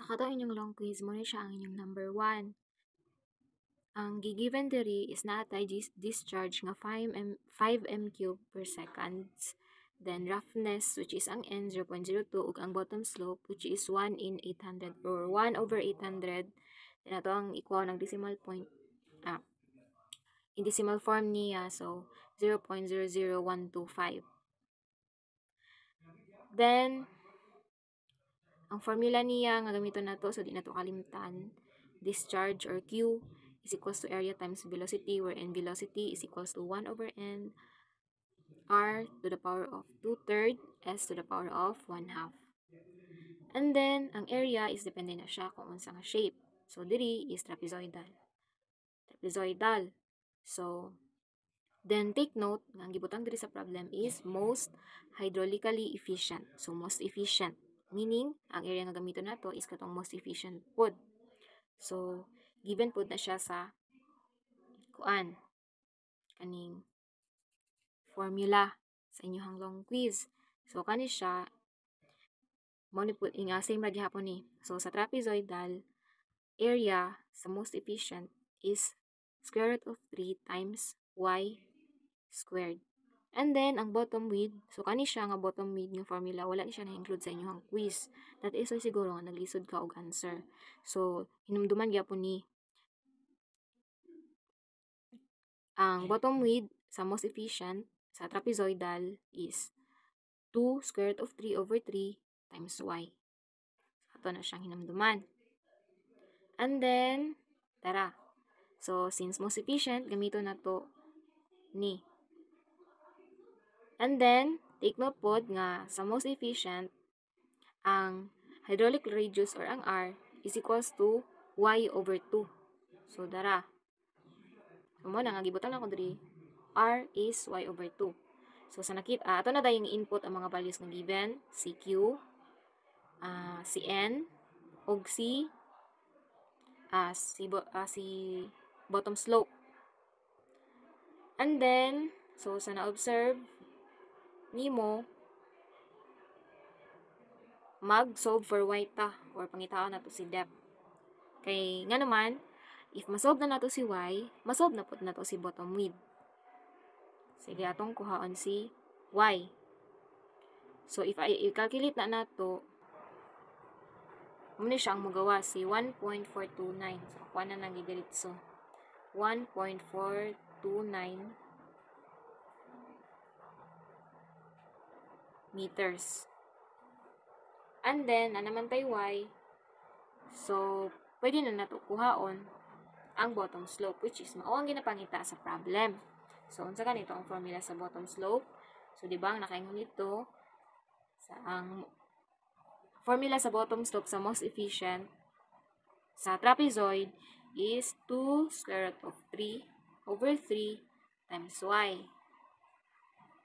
Sa katong inyong long quiz, mo na siya ang inyong number 1. Ang gigiven diri is natay discharge nga 5 m cube per seconds. Then roughness, which is ang n 0.02, ug ang bottom slope, which is 1 in 800 or 1 over 800. Then ato ang equal ng decimal point. In decimal form niya, so 0.00125. Then ang formula niya nga gamiton nato, so di nato kalimtan. Discharge or Q is equals to area times velocity, wherein velocity is equals to 1 over n r to the power of 2/3 s to the power of 1/2. And then ang area is depende na siya kung unsa nga shape. So diri is trapezoidal. So then take note nga ang gibutang diri sa problem is most hydraulically efficient. So most efficient, meaning ang area nga gamiton nato is katong most efficient pod. So given pod na siya sa kaning formula sa inyong long quiz. So kani siya mo ni pud nga same ra gihapon ni. So sa trapezoidal area sa most efficient is square root of 3 times y squared. And then, ang bottom width, so kani siya nga bottom width nga formula, wala ni siya na-include sa inyong quiz. That is, so siguro nga naglisod ka og answer. So, hinumduman gyapon ni ang bottom width sa most efficient sa trapezoidal is 2 square root of 3 over 3 times y. So, ito na siyang hinumduman. And then, tara. So, since most efficient, gamito na to ni. And then, take note pod nga sa most efficient, ang hydraulic radius or ang R is equals to y over 2. So, dara. So, mo na nga gibutan ako diri. R is y over 2. So, sa nakita, ato na dayong input ang mga values nga given. Si Q, si N, og si bottom slope. And then, so sa na-observe nimo, mag-solve for y ta, or pangitaon na to si depth. Kay nga naman, if masolve na nato si y, masolve na po na to si bottom width. Sige, atong kuhaon si y. So, if i-calculate na nato, muna siya ang magawa si 1.429. So, kuha na nang gidiritso. 1.429 meters. And then, naman tayo y. So, pwede na nato kuhaon ang bottom slope, which is mao ang ginapangita sa problem. So, unsa ganito ang formula sa bottom slope? So, di ba, ang nakaingon nito sa ang formula sa bottom slope sa most efficient sa trapezoid is 2 square root of 3 over 3 times y.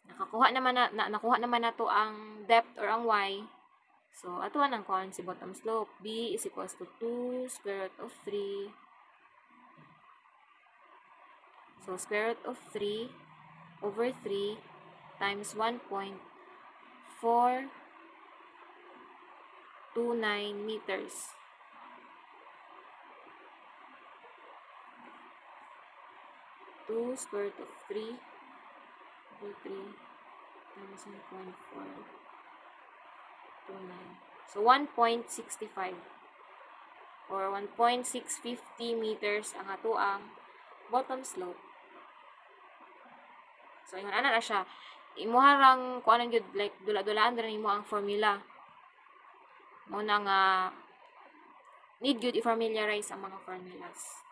Nakuha naman nato ang depth or ang y. So, ato ang kuhaan si bottom slope. B is equals to 2 square root of 3. So, square root of 3 over 3 times 1.429 meters. Two square root of 3 over 3 times 1.429. So, 1.65 or 1.650 meters ang ato ang bottom slope. So, ingon ana na siya. Imuharang kung anong yun, like, dula-dulaan din mo ang formula. Mo na nga, need yun i-familiarize ang mga formulas.